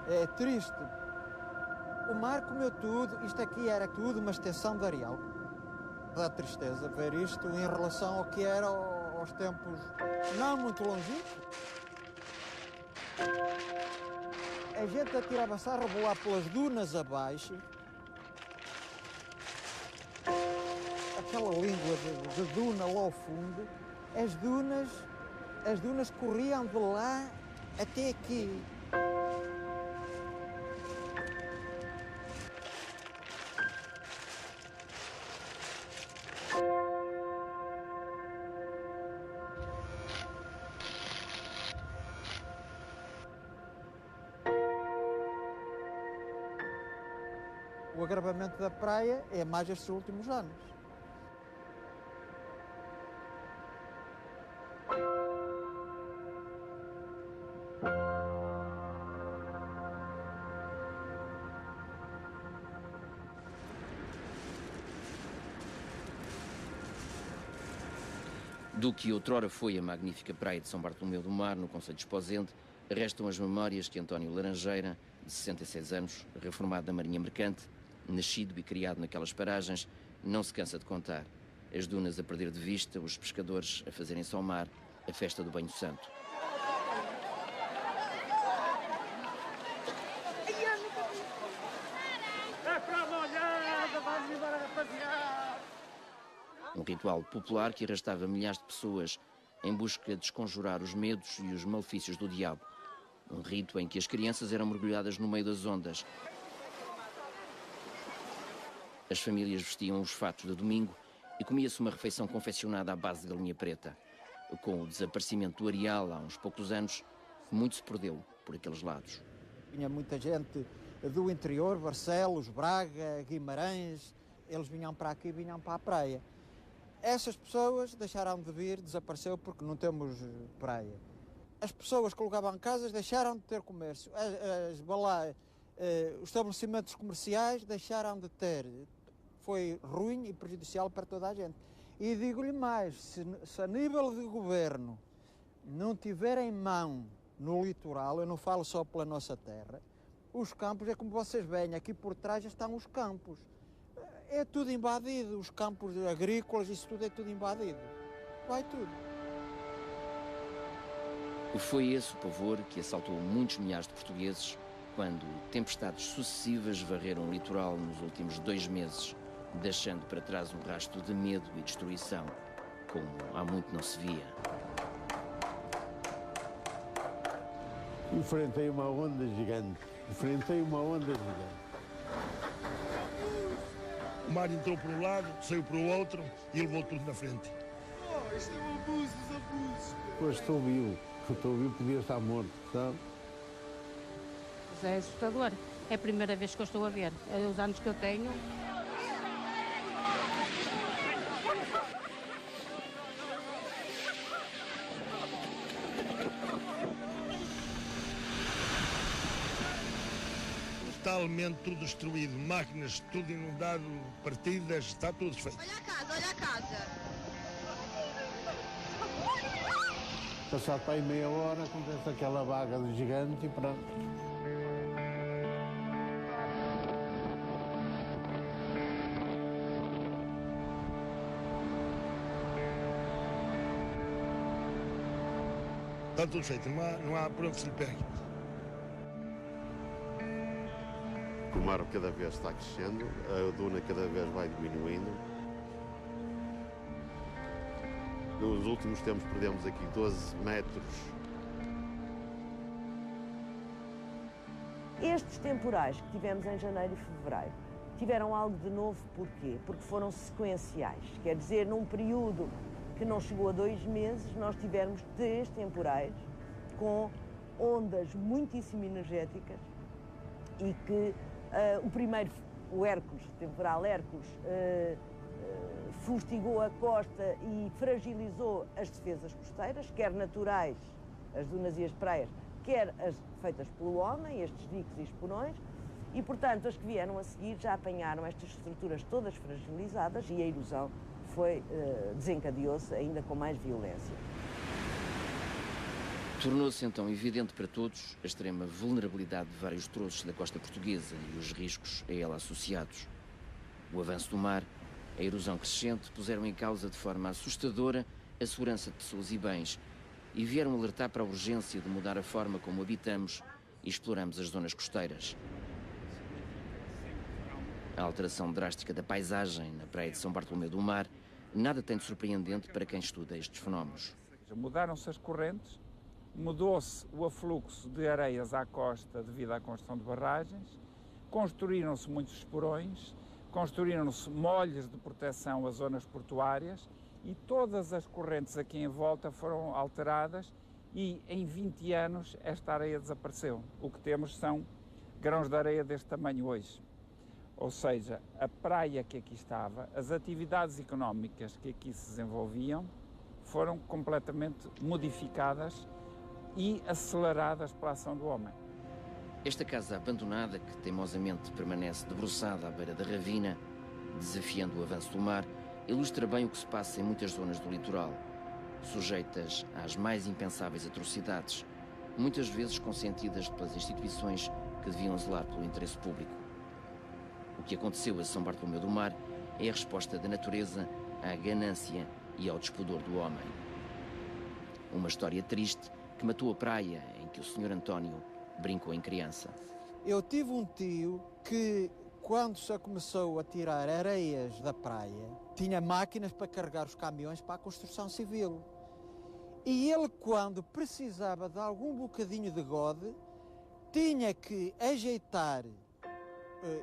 É triste. O mar comeu tudo, isto aqui era tudo uma extensão de areal. Dá tristeza ver isto em relação ao que era aos tempos não muito longínquos. A gente atirava-se a rebolar pelas dunas abaixo. Aquela língua de duna lá ao fundo. As dunas corriam de lá até aqui. O agravamento da praia é mais estes últimos anos. Do que outrora foi a magnífica praia de São Bartolomeu do Mar, no concelho de Esposende, restam as memórias que António Laranjeira, de 66 anos, reformado da Marinha Mercante, nascido e criado naquelas paragens, não se cansa de contar. As dunas a perder de vista, os pescadores a fazerem-se ao mar, a festa do banho santo. É para molhada, vamos embora passear! Um ritual popular que arrastava milhares de pessoas em busca de desconjurar os medos e os malefícios do diabo. Um rito em que as crianças eram mergulhadas no meio das ondas. As famílias vestiam os fatos de domingo e comia-se uma refeição confeccionada à base de galinha preta. Com o desaparecimento do areal há uns poucos anos, muito se perdeu por aqueles lados. Vinha muita gente do interior, Barcelos, Braga, Guimarães, eles vinham para aqui, vinham para a praia. Essas pessoas deixaram de vir, desapareceu porque não temos praia. As pessoas que alugavam casas deixaram de ter comércio. Os estabelecimentos comerciais deixaram de ter. Foi ruim e prejudicial para toda a gente. E digo-lhe mais, se a nível de governo não tiver em mão no litoral, eu não falo só pela nossa terra, os campos, é como vocês veem, aqui por trás já estão os campos. É tudo invadido, os campos agrícolas, isso tudo é tudo invadido. Vai tudo. Foi esse o pavor que assaltou muitos milhares de portugueses quando tempestades sucessivas varreram o litoral nos últimos 2 meses, deixando para trás um rastro de medo e destruição, como há muito não se via. Enfrentei uma onda gigante. O mar entrou por um lado, saiu para o outro e levou tudo na frente. Oh, isto é um abuso dos abusos. Pois estou vivo, podia estar morto, sabe? É assustador. É a primeira vez que eu estou a ver. É os anos que eu tenho. Totalmente tudo destruído, máquinas, tudo inundado, partidas, está tudo feito. Olha a casa, olha a casa. Passado para aí meia hora, acontece aquela vaga de gigante e pronto. Está tudo feito, não há por onde se lhe pegue. O mar cada vez está crescendo, a duna cada vez vai diminuindo. Nos últimos tempos perdemos aqui 12 metros. Estes temporais que tivemos em janeiro e fevereiro tiveram algo de novo, porquê? Porque foram sequenciais, quer dizer, num período que não chegou a 2 meses, nós tivemos 3 temporais com ondas muitíssimo energéticas e que o primeiro, o Hércules, o temporal Hércules, fustigou a costa e fragilizou as defesas costeiras, quer naturais, as dunas e as praias, quer as feitas pelo homem, estes diques e esporões, e, portanto, as que vieram a seguir já apanharam estas estruturas todas fragilizadas e a erosão desencadeou-se ainda com mais violência. Tornou-se então evidente para todos a extrema vulnerabilidade de vários troços da costa portuguesa e os riscos a ela associados. O avanço do mar, a erosão crescente puseram em causa de forma assustadora a segurança de pessoas e bens e vieram alertar para a urgência de mudar a forma como habitamos e exploramos as zonas costeiras. A alteração drástica da paisagem na praia de São Bartolomeu do Mar nada tem de surpreendente para quem estuda estes fenómenos. Mudaram-se as correntes, mudou-se o afluxo de areias à costa devido à construção de barragens, construíram-se muitos esporões, construíram-se molhas de proteção às zonas portuárias e todas as correntes aqui em volta foram alteradas e em 20 anos esta areia desapareceu. O que temos são grãos de areia deste tamanho hoje. Ou seja, a praia que aqui estava, as atividades económicas que aqui se desenvolviam foram completamente modificadas e aceleradas pela ação do homem. Esta casa abandonada, que teimosamente permanece debruçada à beira da ravina, desafiando o avanço do mar, ilustra bem o que se passa em muitas zonas do litoral, sujeitas às mais impensáveis atrocidades, muitas vezes consentidas pelas instituições que deviam zelar pelo interesse público. O que aconteceu a São Bartolomeu do Mar é a resposta da natureza à ganância e ao despudor do homem. Uma história triste que matou a praia em que o Sr. António brincou em criança. Eu tive um tio que, quando se começou a tirar areias da praia, tinha máquinas para carregar os caminhões para a construção civil. E ele, quando precisava de algum bocadinho de gode, tinha que ajeitar,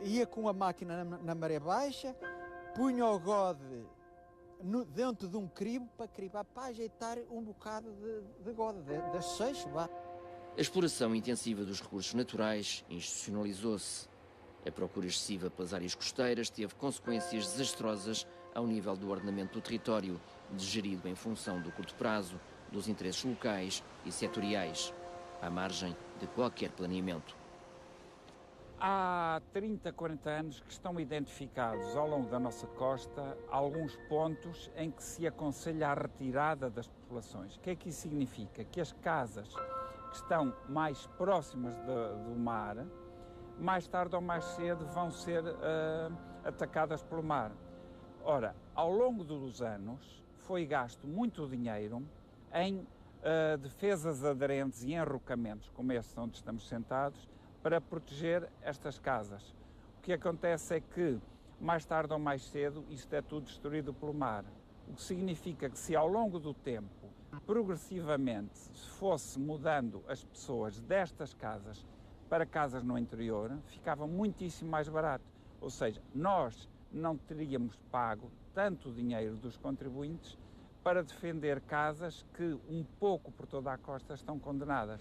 ia com a máquina na maré baixa, punha o gode dentro de um cribo para cribar, para ajeitar um bocado de gode, das seixo, vá. A exploração intensiva dos recursos naturais institucionalizou-se. A procura excessiva pelas áreas costeiras teve consequências desastrosas ao nível do ordenamento do território, digerido em função do curto prazo, dos interesses locais e setoriais, à margem de qualquer planeamento. Há 30, 40 anos que estão identificados ao longo da nossa costa alguns pontos em que se aconselha a retirada das populações. O que é que isso significa? Que as casas que estão mais próximas do mar, mais tarde ou mais cedo vão ser atacadas pelo mar. Ora, ao longo dos anos foi gasto muito dinheiro em defesas aderentes e enrocamentos, como este onde estamos sentados, para proteger estas casas. O que acontece é que, mais tarde ou mais cedo, isto é tudo destruído pelo mar. O que significa que se ao longo do tempo, progressivamente, se fosse mudando as pessoas destas casas para casas no interior, ficava muitíssimo mais barato. Ou seja, nós não teríamos pago tanto dinheiro dos contribuintes para defender casas que, um pouco por toda a costa, estão condenadas.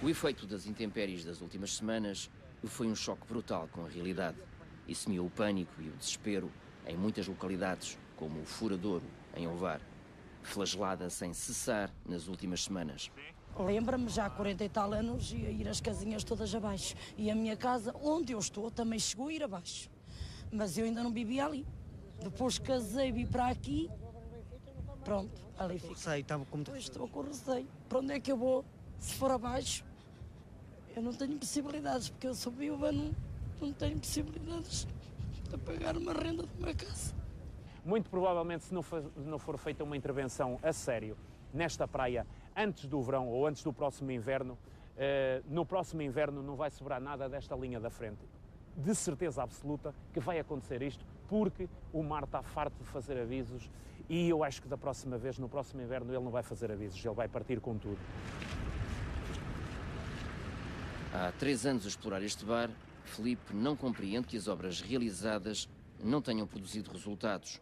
O efeito das intempéries das últimas semanas foi um choque brutal com a realidade e semeou o pânico e o desespero em muitas localidades, como o Furadouro, em Ovar, flagelada sem cessar nas últimas semanas. Lembra-me, já há 40 e tal anos, ia ir as casinhas todas abaixo. E a minha casa, onde eu estou, também chegou a ir abaixo. Mas eu ainda não vivia ali. Depois casei, vim para aqui, pronto, ali fico. Estou com receio. Para onde é que eu vou? Se for abaixo, eu não tenho possibilidades, porque eu sou viúva, não tenho possibilidades de pagar uma renda de uma casa. Muito provavelmente, se não for feita uma intervenção a sério nesta praia antes do verão ou antes do próximo inverno, no próximo inverno não vai sobrar nada desta linha da frente. De certeza absoluta que vai acontecer isto, porque o mar está farto de fazer avisos e eu acho que da próxima vez, no próximo inverno, ele não vai fazer avisos, ele vai partir com tudo. Há 3 anos a explorar este bar, Filipe não compreende que as obras realizadas não tenham produzido resultados,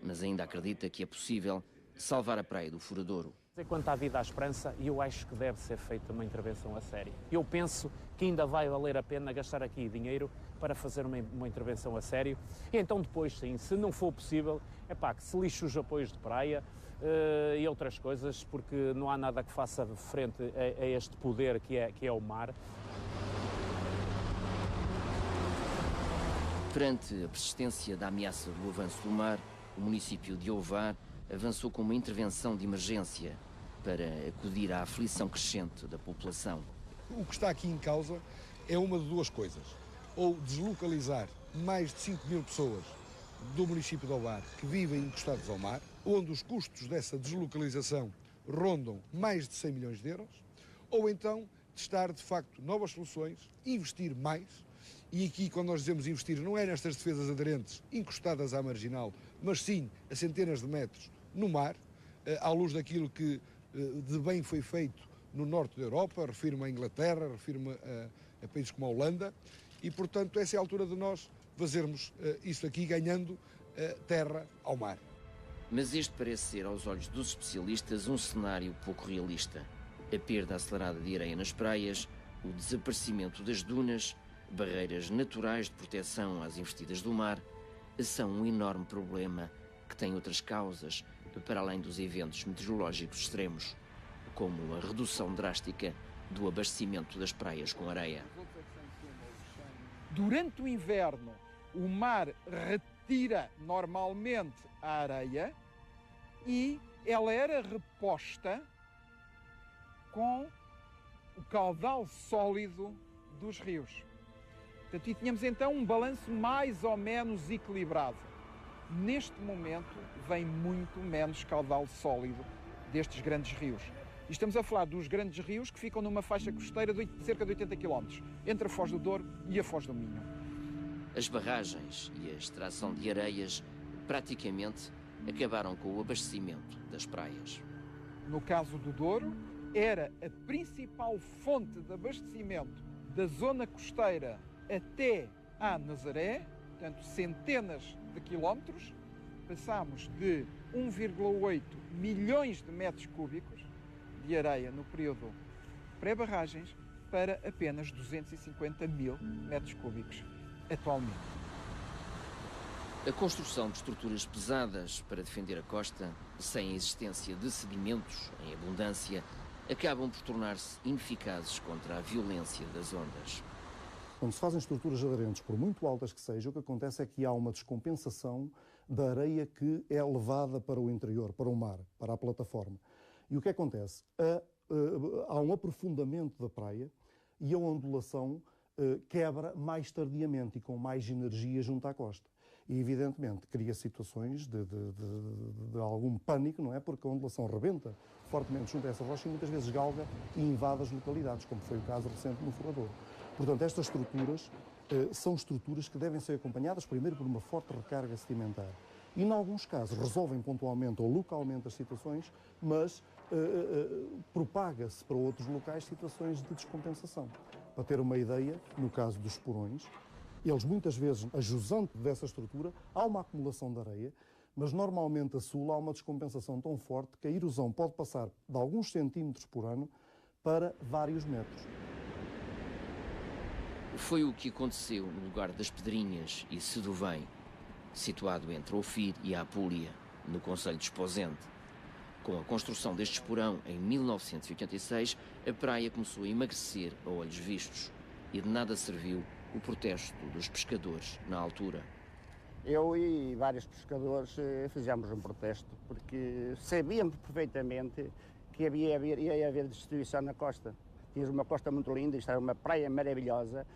mas ainda acredita que é possível salvar a praia do Furadouro. Enquanto há vida à esperança, eu acho que deve ser feita uma intervenção a sério. Eu penso que ainda vai valer a pena gastar aqui dinheiro para fazer uma intervenção a sério. E então depois, sim, se não for possível, que se lixe os apoios de praia e outras coisas, porque não há nada que faça frente a este poder que é o mar. Perante a persistência da ameaça do avanço do mar, o município de Ovar avançou com uma intervenção de emergência para acudir à aflição crescente da população. O que está aqui em causa é uma de duas coisas. Ou deslocalizar mais de 5 mil pessoas do município de Ovar que vivem encostados ao mar, onde os custos dessa deslocalização rondam mais de 100 milhões de euros, ou então testar de facto novas soluções, investir mais, e aqui quando nós dizemos investir não é nestas defesas aderentes encostadas à marginal, mas sim a centenas de metros no mar, à luz daquilo que de bem foi feito no norte da Europa, refiro-me à Inglaterra, refiro-me a países como a Holanda, e portanto essa é a altura de nós fazermos isso aqui ganhando terra ao mar. Mas este parece ser, aos olhos dos especialistas, um cenário pouco realista. A perda acelerada de areia nas praias, o desaparecimento das dunas, barreiras naturais de proteção às investidas do mar, são um enorme problema que tem outras causas, para além dos eventos meteorológicos extremos, como a redução drástica do abastecimento das praias com areia. Durante o inverno, o mar retira normalmente a areia e ela era reposta com o caudal sólido dos rios. Portanto, e tínhamos então um balanço mais ou menos equilibrado. Neste momento, vem muito menos caudal sólido destes grandes rios. E estamos a falar dos grandes rios que ficam numa faixa costeira de cerca de 80 km, entre a Foz do Douro e a Foz do Minho. As barragens e a extração de areias praticamente acabaram com o abastecimento das praias. No caso do Douro, era a principal fonte de abastecimento da zona costeira até à Nazaré, portanto centenas de quilómetros. Passámos de 1,8 milhões de metros cúbicos de areia no período pré-barragens para apenas 250 mil metros cúbicos atualmente. A construção de estruturas pesadas para defender a costa, sem a existência de sedimentos em abundância, acabam por tornar-se ineficazes contra a violência das ondas. Quando se fazem estruturas aderentes, por muito altas que sejam, o que acontece é que há uma descompensação da areia que é levada para o interior, para o mar, para a plataforma. E o que acontece? Há um aprofundamento da praia e a ondulação quebra mais tardiamente e com mais energia junto à costa. E, evidentemente, cria situações de algum pânico, não é? Porque a ondulação rebenta fortemente junto a essa rocha e muitas vezes galga e invade as localidades, como foi o caso recente no Forrador. Portanto, estas estruturas são estruturas que devem ser acompanhadas primeiro por uma forte recarga sedimentar. E, em alguns casos, resolvem pontualmente ou localmente as situações, mas propaga-se para outros locais situações de descompensação. Para ter uma ideia, no caso dos porões, eles muitas vezes, a jusante dessa estrutura, há uma acumulação de areia, mas normalmente a sul há uma descompensação tão forte que a erosão pode passar de alguns centímetros por ano para vários metros. Foi o que aconteceu no lugar das Pedrinhas e Seduvém, situado entre Ofir e a Apúlia, no concelho de Esposende. Com a construção deste esporão em 1986, a praia começou a emagrecer a olhos vistos e de nada serviu o protesto dos pescadores na altura. Eu e vários pescadores fizemos um protesto porque sabíamos perfeitamente que ia haver destruição na costa. Tínhamos uma costa muito linda, isto era uma praia maravilhosa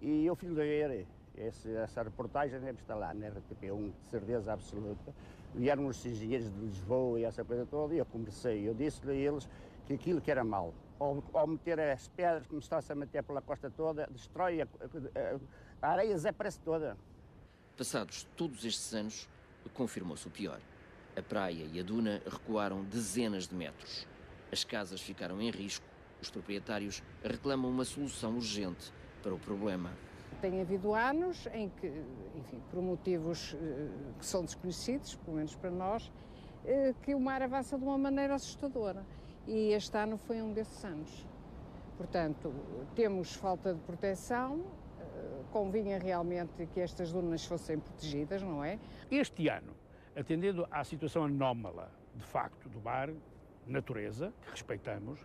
e eu fui ver essa reportagem, deve estar lá na RTP1, de certeza absoluta. Vieram os engenheiros de Lisboa e essa coisa toda e eu conversei, eu disse-lhe a eles que aquilo que era mau, ao meter as pedras, como está-se a meter pela costa toda, destrói a areia, desaparece toda. Passados todos estes anos, confirmou-se o pior. A praia e a duna recuaram dezenas de metros. As casas ficaram em risco. Os proprietários reclamam uma solução urgente para o problema. Tem havido anos em que, enfim, por motivos que são desconhecidos, pelo menos para nós, que o mar avança de uma maneira assustadora. E este ano foi um desses anos. Portanto, temos falta de proteção, convinha realmente que estas dunas fossem protegidas, não é? Este ano, atendendo à situação anómala, de facto, do mar, natureza, que respeitamos,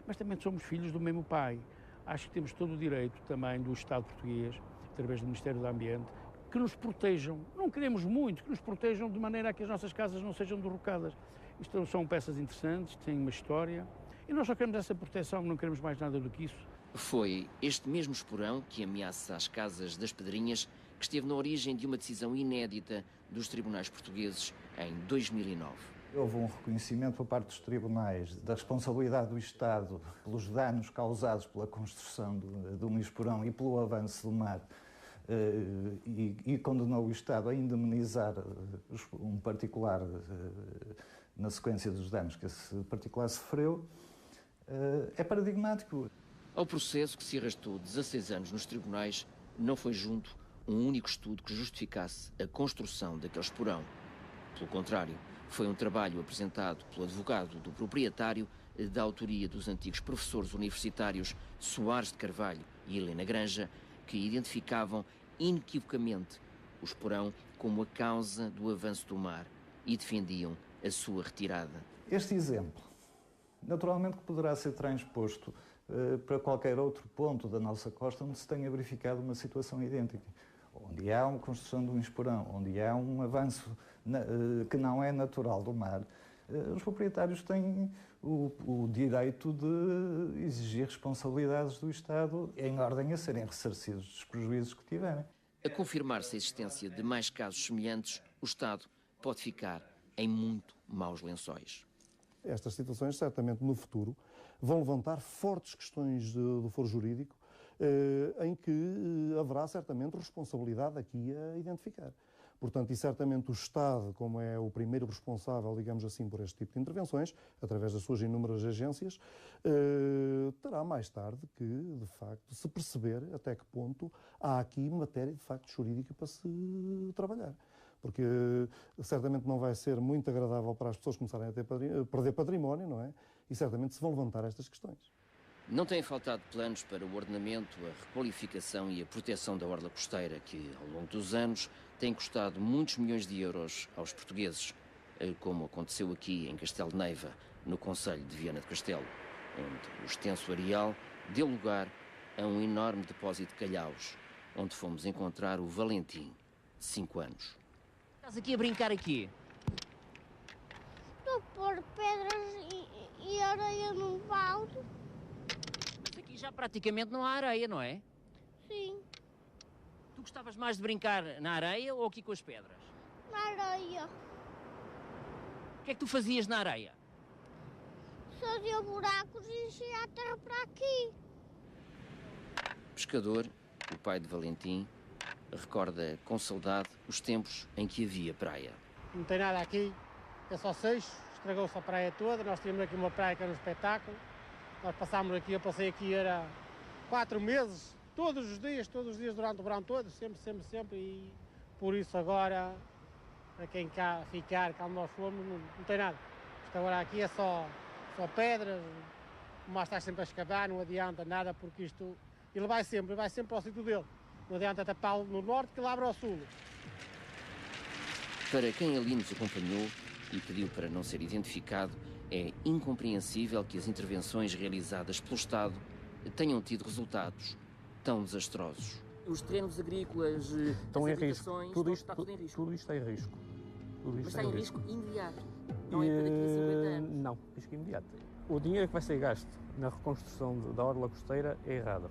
mas também somos filhos do mesmo pai. Acho que temos todo o direito também do Estado português, através do Ministério do Ambiente, que nos protejam. Não queremos muito, que nos protejam de maneira a que as nossas casas não sejam derrocadas. Isto são peças interessantes, têm uma história, e nós só queremos essa proteção, não queremos mais nada do que isso. Foi este mesmo esporão que ameaça as Casas das Pedrinhas que esteve na origem de uma decisão inédita dos tribunais portugueses em 2009. Houve um reconhecimento por parte dos tribunais da responsabilidade do Estado pelos danos causados pela construção do esporão e pelo avanço do mar, e condenou o Estado a indemnizar um particular na sequência dos danos que esse particular sofreu. É paradigmático. Ao processo, que se arrastou 16 anos nos tribunais, não foi junto um único estudo que justificasse a construção daquele esporão. Pelo contrário, foi um trabalho apresentado pelo advogado do proprietário, da autoria dos antigos professores universitários Soares de Carvalho e Helena Granja, que identificavam inequivocamente o esporão como a causa do avanço do mar e defendiam a sua retirada. Este exemplo, naturalmente que poderá ser transposto para qualquer outro ponto da nossa costa onde se tenha verificado uma situação idêntica. Onde há uma construção de um esporão, onde há um avanço que não é natural do mar, os proprietários têm o direito de exigir responsabilidades do Estado em ordem a serem ressarcidos dos prejuízos que tiverem. A confirmar-se a existência de mais casos semelhantes, o Estado pode ficar em muito maus lençóis. Estas situações, certamente, no futuro, vão levantar fortes questões do foro jurídico, em que haverá, certamente, responsabilidade aqui a identificar. Portanto, e certamente o Estado, como é o primeiro responsável, digamos assim, por este tipo de intervenções, através das suas inúmeras agências, terá mais tarde que, de facto, se perceber até que ponto há aqui matéria, de facto, jurídica para se trabalhar. Porque certamente não vai ser muito agradável para as pessoas começarem a perder património, não é? E certamente se vão levantar estas questões. Não têm faltado planos para o ordenamento, a requalificação e a proteção da orla costeira, que, ao longo dos anos, tem custado muitos milhões de euros aos portugueses, como aconteceu aqui em Castelo de Neiva, no concelho de Viana do Castelo, onde o extenso areal deu lugar a um enorme depósito de calhaus, onde fomos encontrar o Valentim, de 5 anos. Estás aqui a brincar aqui? Estou a pôr pedras e areia num balde. Mas aqui já praticamente não há areia, não é? Sim, Tu gostavas mais de brincar na areia ou aqui com as pedras? na areia. O que é que tu fazias na areia? Fazia buracos e enchia a terra para aqui. Pescador, o pai de Valentim, recorda com saudade os tempos em que havia praia. Não tem nada aqui, é só seixo, estragou-se a praia toda. Nós tínhamos aqui uma praia que era um espetáculo. Nós passámos aqui, eu passei aqui, era 4 meses, todos os dias durante o verão todo, sempre. E por isso agora, para quem cá ficar, cá onde nós fomos, não tem nada. Isto agora aqui é só pedras, mas está sempre a escavar, não adianta nada, porque isto, ele vai sempre para o sítio dele. Não adianta tapá-lo no norte que ele abre ao sul. Para quem ali nos acompanhou e pediu para não ser identificado, é incompreensível que as intervenções realizadas pelo Estado tenham tido resultados tão desastrosos. Os terrenos agrícolas, estão as em risco. habitações, Tudo está tudo em risco. Tudo isto está em risco. Mas está em risco imediato, não é para daqui a 50 anos. Não, risco imediato. O dinheiro que vai ser gasto na reconstrução da orla costeira é errado.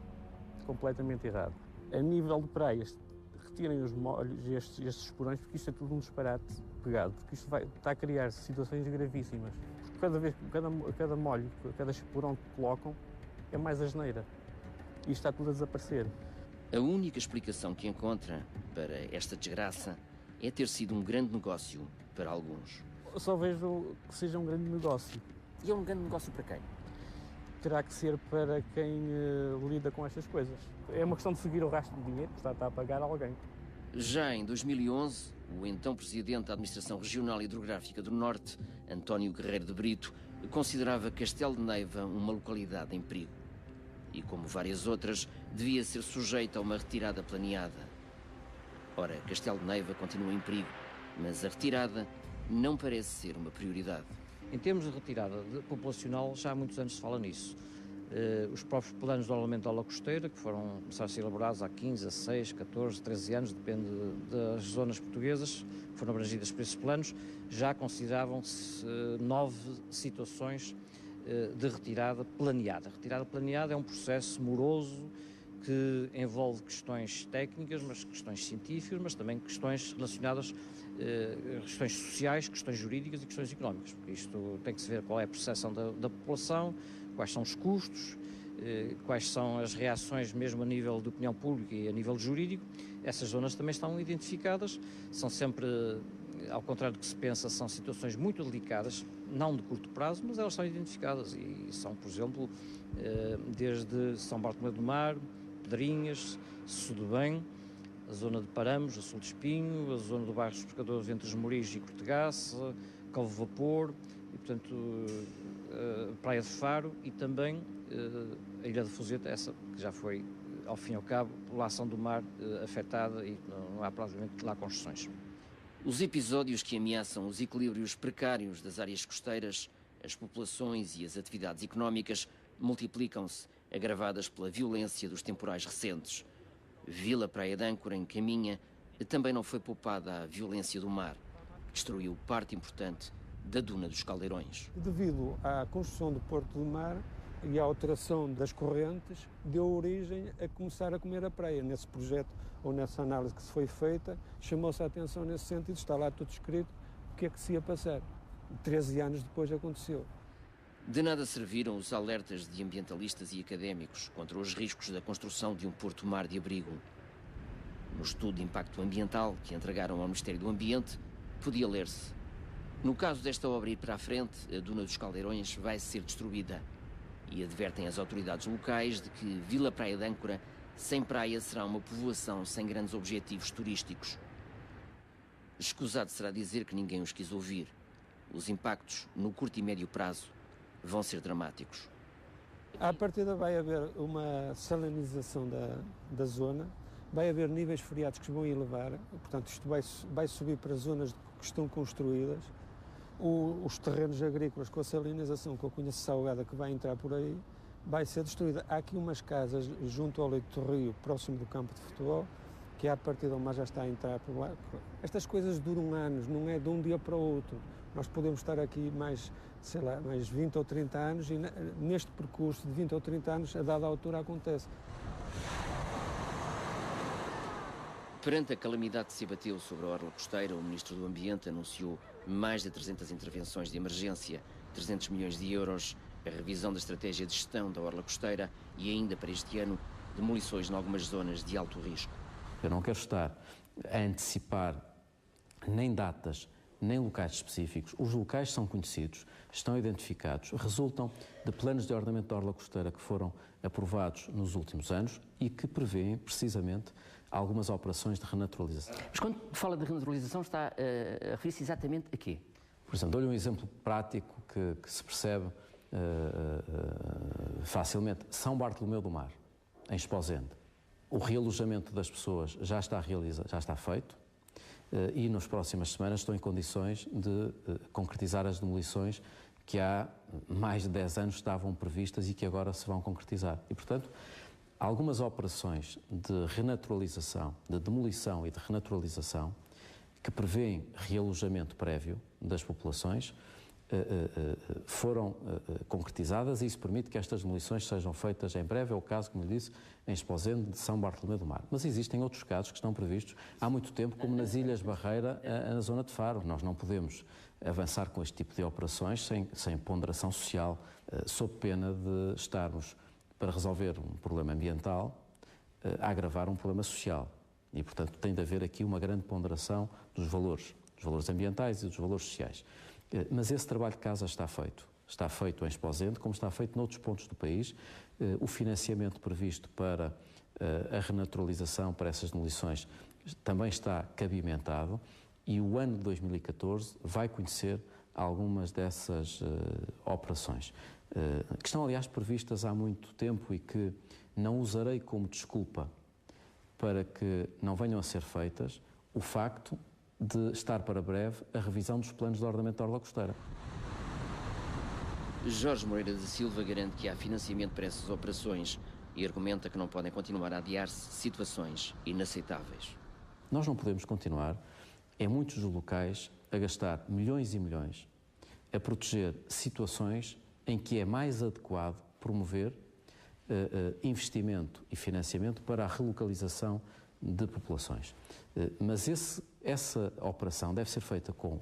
Completamente errado. A nível de praias, retirem os molhos e estes esporões, porque isto é tudo um disparate pegado, porque isto está a criar situações gravíssimas. Porque cada molho, cada esporão que colocam, é mais asneira. E isto está tudo a desaparecer. A única explicação que encontra para esta desgraça é ter sido um grande negócio para alguns. Eu só vejo que seja um grande negócio. E é um grande negócio para quem? Terá que ser para quem lida com estas coisas. É uma questão de seguir o rastro de dinheiro, está a pagar alguém. Já em 2011, o então presidente da Administração Regional Hidrográfica do Norte, António Guerreiro de Brito, considerava Castelo de Neiva uma localidade em perigo. E, como várias outras, devia ser sujeita a uma retirada planeada. Ora, Castelo de Neiva continua em perigo, mas a retirada não parece ser uma prioridade. Em termos de retirada populacional, já há muitos anos se fala nisso. os próprios planos de ordenamento da orla costeira, que começaram a ser elaborados há 15, 16, 14, 13 anos, depende das zonas portuguesas, que foram abrangidas por esses planos, já consideravam-se 9 situações de retirada planeada. A retirada planeada é um processo moroso que envolve questões técnicas, mas questões científicas, mas também questões relacionadas, questões sociais, questões jurídicas e questões económicas, porque isto tem que se ver qual é a percepção da população, quais são os custos, quais são as reações mesmo a nível de opinião pública e a nível jurídico. Essas zonas também estão identificadas, são sempre, ao contrário do que se pensa, são situações muito delicadas, não de curto prazo, mas elas são identificadas e são, por exemplo, desde São Bartolomeu do Mar, Pedrinhas, Sudebém, a zona de Paramos, a Sul de Espinho, a zona do bairro dos Pescadores entre Esmoriz e Cortegaça, Calvo Vapor, e portanto Praia de Faro e também a Ilha de Fuzeta, essa que já foi, ao fim e ao cabo, pela ação do mar afetada e não há praticamente lá construções. Os episódios que ameaçam os equilíbrios precários das áreas costeiras, as populações e as atividades económicas multiplicam-se, agravadas pela violência dos temporais recentes. Vila Praia de Âncora, em Caminha, também não foi poupada à violência do mar, que destruiu parte importante da Duna dos Caldeirões. Devido à construção do Porto do Mar e à alteração das correntes, deu origem a começar a comer a praia. Nesse projeto ou nessa análise que se foi feita, chamou-se a atenção nesse sentido, está lá tudo escrito, o que é que se ia passar. 13 anos depois aconteceu. De nada serviram os alertas de ambientalistas e académicos contra os riscos da construção de um porto-mar de abrigo. No estudo de impacto ambiental que entregaram ao Ministério do Ambiente, podia ler-se: no caso desta obra ir para a frente, a Duna dos Caldeirões vai ser destruída. E advertem as autoridades locais de que Vila Praia de Âncora, sem praia, será uma povoação sem grandes objetivos turísticos. Escusado será dizer que ninguém os quis ouvir. Os impactos, no curto e médio prazo, vão ser dramáticos. À partida vai haver uma salinização da zona, vai haver níveis freáticos que vão elevar, portanto isto vai subir para zonas que estão construídas. Os terrenos agrícolas com a salinização, com a cunha salgada que vai entrar por aí, vai ser destruída. Há aqui umas casas junto ao leito do rio, próximo do campo de futebol, que à partida o mar já está a entrar por lá. Estas coisas duram anos, não é de um dia para o outro. Nós podemos estar aqui mais 20 ou 30 anos e neste percurso de 20 ou 30 anos, a dada altura, acontece. Perante a calamidade que se abateu sobre a orla costeira, o Ministro do Ambiente anunciou mais de 300 intervenções de emergência, 300 milhões de euros, a revisão da estratégia de gestão da orla costeira e ainda para este ano, demolições em algumas zonas de alto risco. Eu não quero estar a antecipar nem datas, nem locais específicos. Os locais são conhecidos, estão identificados, resultam de planos de ordenamento da orla costeira que foram aprovados nos últimos anos e que prevêem precisamente algumas operações de renaturalização. Mas quando fala de renaturalização está a referir-se exatamente a quê? Por exemplo, dou-lhe um exemplo prático que se percebe facilmente. São Bartolomeu do Mar, em Esposende. O realojamento das pessoas já está feito e nas próximas semanas estou em condições de concretizar as demolições que há mais de 10 anos estavam previstas e que agora se vão concretizar. E, portanto, algumas operações de renaturalização, de demolição e de renaturalização que prevêem realojamento prévio das populações foram concretizadas e isso permite que estas demolições sejam feitas em breve. É o caso, como lhe disse, em Esposende de São Bartolomeu do Mar. Mas existem outros casos que estão previstos há muito tempo, como nas Ilhas Barreira, na zona de Faro. Nós não podemos avançar com este tipo de operações sem ponderação social, sob pena de estarmos, para resolver um problema ambiental, a agravar um problema social. E, portanto, tem de haver aqui uma grande ponderação dos valores ambientais e dos valores sociais. Mas esse trabalho de casa está feito. Está feito em Esposende, como está feito noutros pontos do país. O financiamento previsto para a renaturalização, para essas demolições, também está cabimentado e o ano de 2014 vai conhecer algumas dessas operações, que estão, aliás, previstas há muito tempo e que não usarei como desculpa para que não venham a ser feitas, o facto de estar para breve a revisão dos planos de ordenamento da orla costeira. Jorge Moreira da Silva garante que há financiamento para essas operações e argumenta que não podem continuar a adiar-se situações inaceitáveis. Nós não podemos continuar, em muitos dos locais, a gastar milhões e milhões a proteger situações em que é mais adequado promover investimento e financiamento para a relocalização de populações. Mas essa operação deve ser feita com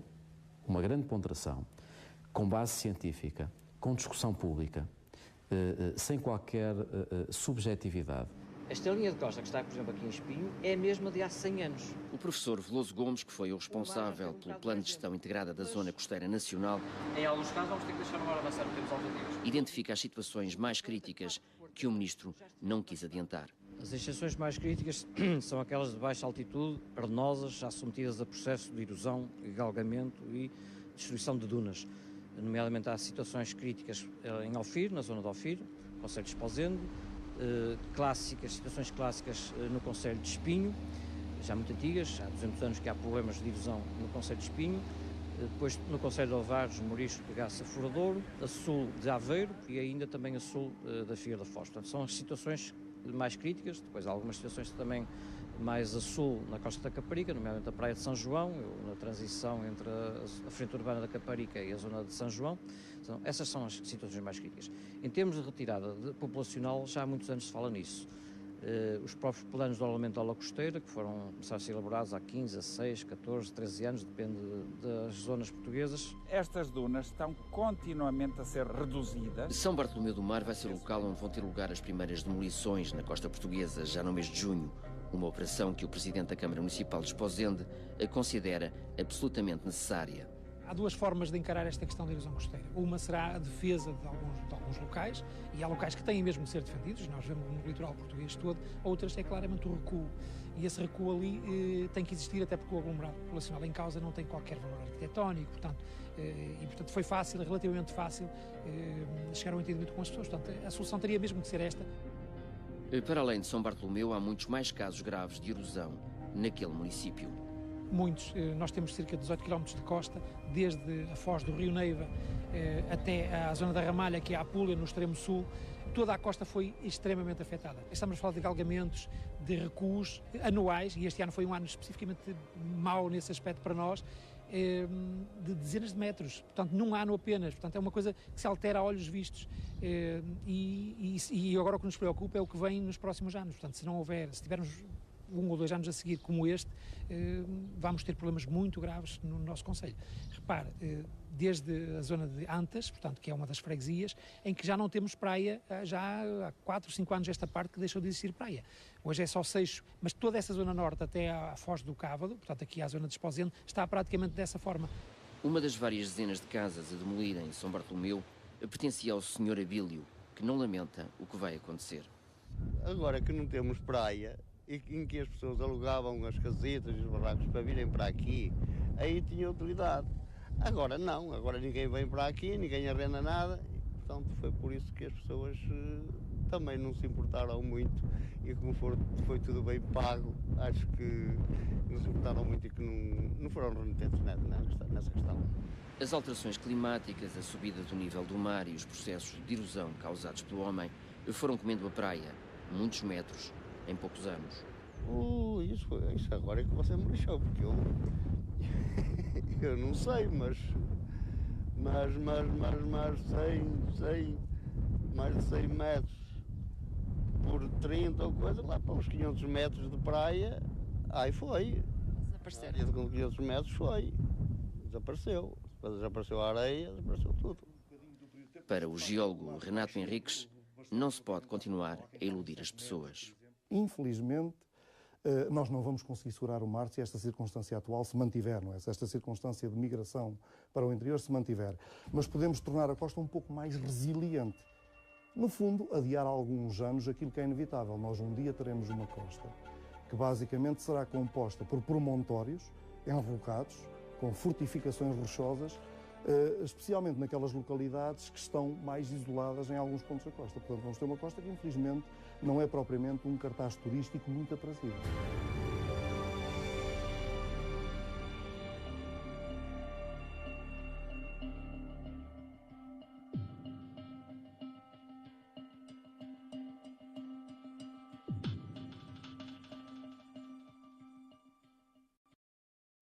uma grande ponderação, com base científica, com discussão pública, sem qualquer subjetividade. Esta linha de costa que está, por exemplo, aqui em Espinho, é a mesma de há 100 anos. O professor Veloso Gomes, que foi o responsável pelo Plano de Gestão Integrada da Zona Costeira Nacional, em alguns casos vamos ter que deixar o mar avançar, não temos alternativas. identifica as situações mais críticas que o Ministro não quis adiantar. As exceções mais críticas são aquelas de baixa altitude, arenosas, já submetidas a processo de erosão, galgamento e destruição de dunas. Nomeadamente há situações críticas em Alfir, na zona de Alfir, concelho de Esposende, situações clássicas no concelho de Espinho, já muito antigas, há 200 anos que há problemas de erosão no concelho de Espinho, depois no concelho de Alvares, Moricho, Pegaça, Furadouro, a sul de Aveiro e ainda também a sul da Figueira da Foz. Portanto, são as situações mais críticas. Depois há algumas situações também mais a sul, na costa da Caparica, nomeadamente a Praia de São João, na transição entre a frente urbana da Caparica e a zona de São João. Então, essas são as situações mais críticas. Em termos de retirada populacional, já há muitos anos se fala nisso. Os próprios planos de alargamento da orla costeira, que começaram a ser elaborados há 15, 16, 14, 13 anos, depende das zonas portuguesas. Estas dunas estão continuamente a ser reduzidas. São Bartolomeu do Mar vai ser o local onde vão ter lugar as primeiras demolições na costa portuguesa, já no mês de junho. Uma operação que o Presidente da Câmara Municipal de Esposende considera absolutamente necessária. Há duas formas de encarar esta questão da erosão costeira. Uma será a defesa de alguns locais, e há locais que têm mesmo de ser defendidos, nós vemos no litoral português todo. Outras é claramente o recuo. E esse recuo ali tem que existir, até porque o aglomerado populacional em causa não tem qualquer valor arquitetónico, portanto foi fácil, relativamente fácil, chegar ao entendimento com as pessoas. Portanto, a solução teria mesmo de ser esta. Para além de São Bartolomeu, há muitos mais casos graves de erosão naquele município. Muitos. Nós temos cerca de 18 km de costa, desde a foz do Rio Neiva até à zona da Ramalha, que é a Apulia, no extremo sul. Toda a costa foi extremamente afetada. Estamos a falar de galgamentos, de recuos anuais, e este ano foi um ano especificamente mau nesse aspecto para nós, de dezenas de metros, portanto, num ano apenas. Portanto, é uma coisa que se altera a olhos vistos. E agora o que nos preocupa é o que vem nos próximos anos. Portanto, se tivermos 1 ou 2 anos a seguir como este, vamos ter problemas muito graves no nosso concelho. Repare, desde a zona de Antas, portanto, que é uma das freguesias, em que já não temos praia, já há 4 ou 5 anos esta parte que deixou de existir praia. Hoje é só Seixo, mas toda essa zona norte até à Foz do Cávado, portanto aqui à zona de Esposende, está praticamente dessa forma. Uma das várias dezenas de casas a demolir em São Bartolomeu pertencia ao Sr. Abílio, que não lamenta o que vai acontecer. Agora que não temos praia, e em que as pessoas alugavam as casetas e os barracos para virem para aqui, aí tinha utilidade. Agora não, agora ninguém vem para aqui, ninguém arrenda nada, e, portanto foi por isso que as pessoas também não se importaram muito, e como foi tudo bem pago, acho que não se importaram muito e que não foram renitentes nessa questão. As alterações climáticas, a subida do nível do mar e os processos de erosão causados pelo homem foram comendo a praia, muitos metros, em poucos anos. Isso agora é que você me lixou, porque eu não sei, mas mais de 100 metros por 30 ou coisa, lá para uns 500 metros de praia, aí foi. Desapareceu. Com 500 metros foi. Desapareceu. Depois desapareceu a areia, desapareceu tudo. Para o geólogo Renato Henriques, não se pode continuar a iludir as pessoas. Infelizmente, nós não vamos conseguir segurar o mar se esta circunstância atual se mantiver, não é? Se esta circunstância de migração para o interior se mantiver. Mas podemos tornar a costa um pouco mais resiliente. No fundo, adiar alguns anos aquilo que é inevitável. Nós um dia teremos uma costa que basicamente será composta por promontórios enrocados, com fortificações rochosas, especialmente naquelas localidades que estão mais isoladas em alguns pontos da costa. Portanto, vamos ter uma costa que, infelizmente, não é propriamente um cartaz turístico muito atrativo.